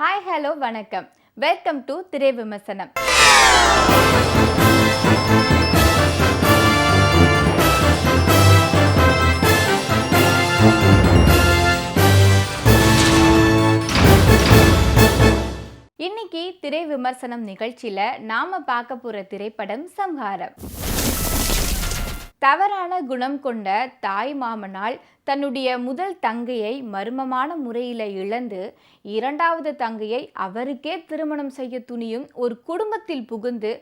Hi hello வணக்கம். Welcome to திரை விமர்சனம். இன்னைக்கு திரை விமர்சனம் நிகழ்ச்சியில நாம பார்க்க போற திரைப்படம் சம்ஹாரம். தவறான குணம் கொண்ட தாய் மாமனால் தன்னுடைய முதல் தங்கையை மர்மமான முறையில் இழந்து இரண்டாவது தங்கையை அவருக்கே திருமணம் செய்ய துணியும் ஒரு குடும்பத்தில் புகுந்து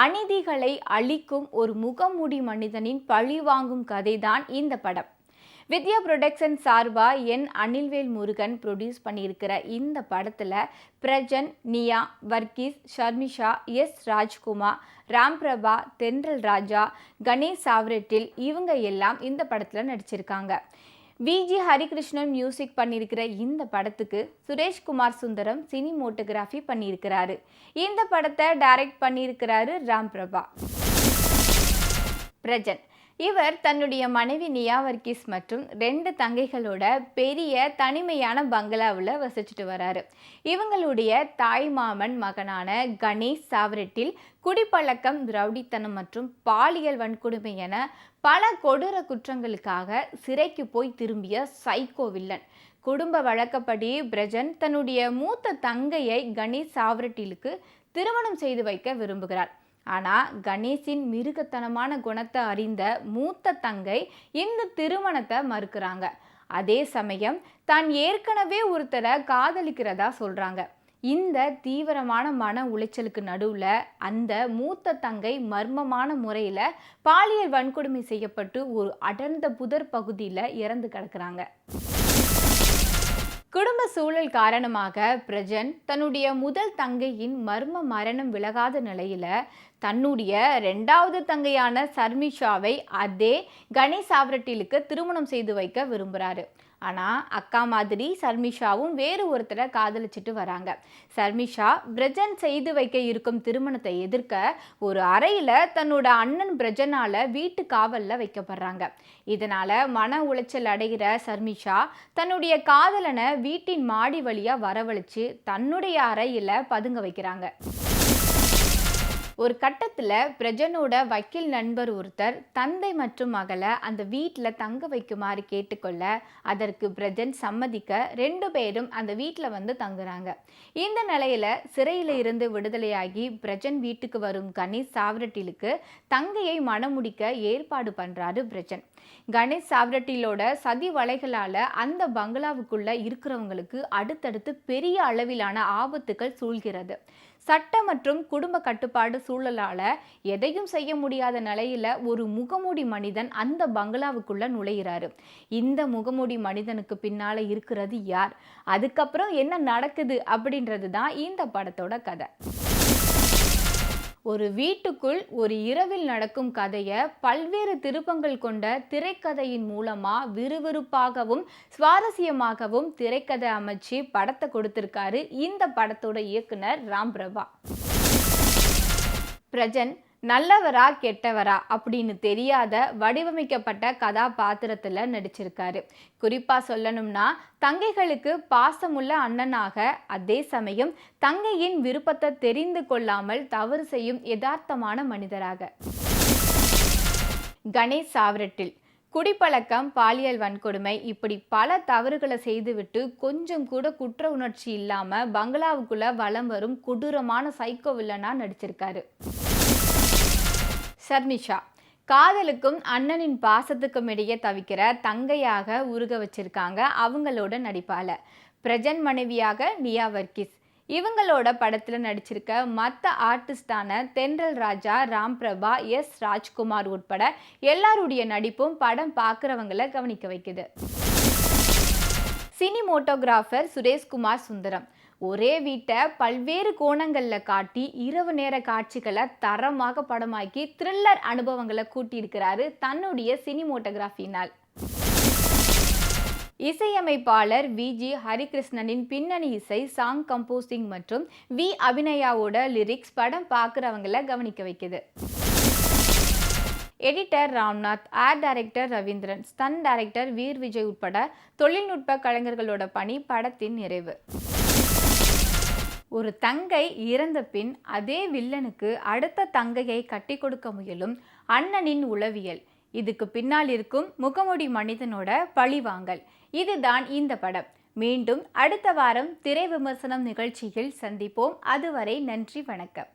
அநீதிகளை அழிக்கும் ஒரு முகமூடி மனிதனின் பழி வாங்கும் கதைதான் இந்த படம். வித்யா புரொடக்ஷன் சார்பா அனில்வேல் முருகன் ப்ரொடியூஸ் பண்ணியிருக்கிற இந்த படத்தில் பிரஜன், நியா, வர்கீஸ், ஷர்மிஷா, ராஜ்குமார், ராம்பிரபா, தென்றல் ராஜா, கணேஷ் சாவ்ரெட்டில் இவங்க எல்லாம் இந்த படத்தில் நடிச்சிருக்காங்க. விஜி ஹரிகிருஷ்ணன் மியூசிக் பண்ணியிருக்கிற இந்த படத்துக்கு சுரேஷ்குமார் சுந்தரம் சினிமோட்டோகிராஃபி பண்ணியிருக்கிறாரு. இந்த படத்தை டைரக்ட் பண்ணியிருக்கிறாரு ராம்பிரபா. பிரஜன் இவர் தன்னுடைய மனைவி நியா வர்கீஸ் மற்றும் 2 தங்கைகளோட பெரிய தனிமையான பங்களாவில் வசிச்சுட்டு வராரு. இவங்களுடைய தாய் மாமன் மகனான கணேஷ் சாவ்ரெட்டில் குடிப்பழக்கம், ரவுடித்தனம் மற்றும் பாலியல் வன்கொடுமை என பல கொடூர குற்றங்களுக்காக சிறைக்கு போய் திரும்பிய சைக்கோ வில்லன். குடும்ப வழக்கப்படி பிரஜன் தன்னுடைய மூத்த தங்கையை கணேஷ் சாவ்ரெட்டிலுக்கு திருமணம் செய்து வைக்க விரும்புகிறார். ஆனால் கணேஷின் மிருகத்தனமான குணத்தை அறிந்த மூத்த தங்கை இந்த திருமணத்தை மறுக்கிறாங்க. அதே சமயம் தான் ஏற்கனவே ஒருத்தரை காதலிக்கிறதா சொல்கிறாங்க. இந்த தீவிரமான மன உளைச்சலுக்கு நடுவில் அந்த மூத்த தங்கை மர்மமான முறையில் பாலியல் வன்கொடுமை செய்யப்பட்டு ஒரு அடர்ந்த புதர் பகுதியில் இறந்து கிடக்குறாங்க. குடும்ப சூழல் காரணமாக பிரஜன் தன்னுடைய முதல் தங்கையின் மர்ம மரணம் விலகாத நிலையில தன்னுடைய 2வது தங்கையான ஷர்மிஷாவை அதே கணேஷ் சாவ்ரெட்டிலுக்கு திருமணம் செய்து வைக்க விரும்புகிறாரு. ஆனால் அக்கா மாதிரி ஷர்மிஷாவும் வேறு ஒருத்தரை காதலிச்சுட்டு வராங்க. ஷர்மிஷா பிரஜன் செய்து வைக்க இருக்கும் திருமணத்தை எதிர்க்க ஒரு அறையில் தன்னோட அண்ணன் பிரஜனால் வீட்டு காவலில் வைக்கப்படுறாங்க. இதனால் மன உளைச்சல் அடைகிற ஷர்மிஷா தன்னுடைய காதலனை வீட்டின் மாடி வழியாக வரவழைச்சு தன்னுடைய அறையில் பதுங்க வைக்கிறாங்க. ஒரு கட்டத்தில் பிரஜனோட வக்கீல் நண்பர் ஒருத்தர் தந்தை மற்றும் மகளை அந்த வீட்டில் தங்க வைக்குமாறு கேட்டுக்கொள்ள அதற்கு பிரஜன் சம்மதிக்க 2 பேரும் அந்த வீட்டில் வந்து தங்குறாங்க. இந்த நிலையில் சிறையில் இருந்து விடுதலையாகி பிரஜன் வீட்டுக்கு வரும் கணேஷ் சாவ்ரெட்டிலுக்கு தங்கையை மணமுடிக்க ஏற்பாடு பண்ணுறாரு பிரஜன். கணேஷ் சாவ்ரெட்டிலோட சதி வலைகளால் அந்த பங்களாவுக்குள்ள இருக்கிறவங்களுக்கு அடுத்தடுத்து பெரிய அளவிலான ஆபத்துகள் சூழ்கிறது. சட்ட மற்றும் குடும்ப கட்டுப்பாடு சூழலால் எதையும் செய்ய முடியாத நிலையில் ஒரு முகமூடி மனிதன் அந்த பங்களாவுக்குள்ள நுழைகிறாரு. இந்த முகமூடி மனிதனுக்கு பின்னால் இருக்கிறது யார், அதுக்கப்புறம் என்ன நடக்குது அப்படின்றது தான் இந்த படத்தோட கதை. ஒரு வீட்டுக்குள் ஒரு இரவில் நடக்கும் கதையை பல்வேறு திருப்பங்கள் கொண்ட திரைக்கதையின் மூலமா விறுவிறுப்பாகவும் சுவாரஸ்யமாகவும் திரைக்கதை அமைச்சு படத்தை கொடுத்திருக்காரு இந்த படத்தோட இயக்குனர் ராம்பிரபா. பிரஜன் நல்லவரா கெட்டவரா அப்படின்னு தெரியாத வடிவமைக்கப்பட்ட கதாபாத்திரத்தில் நடிச்சிருக்காரு. குறிப்பாக சொல்லணும்னா தங்கைகளுக்கு பாசமுள்ள அண்ணனாக, அதே சமயம் தங்கையின் விருப்பத்தை தெரிந்து கொள்ளாமல் தவறு செய்யும் யதார்த்தமான மனிதராக. கணேஷ் சாவ்ரெட்டில் குடிப்பழக்கம், பாலியல் வன்கொடுமை இப்படி பல தவறுகளை செய்துவிட்டு கொஞ்சம் கூட குற்ற உணர்ச்சி இல்லாமல் பங்களாவுக்குள்ள வலம் வரும் கொடூரமான சைக்கோ வில்லனா நடிச்சிருக்காரு. ஷர்மிஷா காதலுக்கும் அண்ணனின் பாசத்துக்கும் இடையே தவிக்கிற தங்கையாக உருக வச்சிருக்காங்க அவங்களோட நடிப்பால. பிரஜன் மனைவியாக நியா வர்கீஸ். இவங்களோட படத்தில் நடிச்சிருக்க மற்ற ஆர்டிஸ்டான தென்றல் ராஜா, ராம்பிரபா, ராஜ்குமார் உட்பட எல்லாருடைய நடிப்பும் படம் பார்க்குறவங்களை கவனிக்க வைக்குது. சினிமோட்டோகிராஃபர் சுரேஷ்குமார் சுந்தரம் ஒரே வீட்டை பல்வேறு கோணங்களில் காட்டி இரவு நேர காட்சிகளை தரமாக படமாக்கி த்ரில்லர் அனுபவங்களை கூட்டியிருக்கிறாரு தன்னுடைய சினிமோட்டோகிராஃபினால். இசையமைப்பாளர் விஜி ஹரிகிருஷ்ணனின் பின்னணி இசை, சாங் கம்போசிங் மற்றும் அபிநயாவோட லிரிக்ஸ் படம் பார்க்குறவங்களை கவனிக்க வைக்குது. Editor Ramnath, art director Raveendran, stunt director Veer Vijay உட்பட தொழில்நுட்ப கலைஞர்களோட பணி படத்தின் நிறைவு. ஒரு தங்கை இறந்த பின் அதே வில்லனுக்கு அடுத்த தங்கையை கட்டி கொடுக்க முயலும் அண்ணனின் உளவியல், இதுக்கு பின்னால் இருக்கும் முகமூடி மனிதனோட பழிவாங்கல், இதுதான் இந்த படம். மீண்டும் அடுத்த வாரம் திரை விமர்சனம் நிகழ்ச்சியில் சந்திப்போம். அதுவரை நன்றி, வணக்கம்.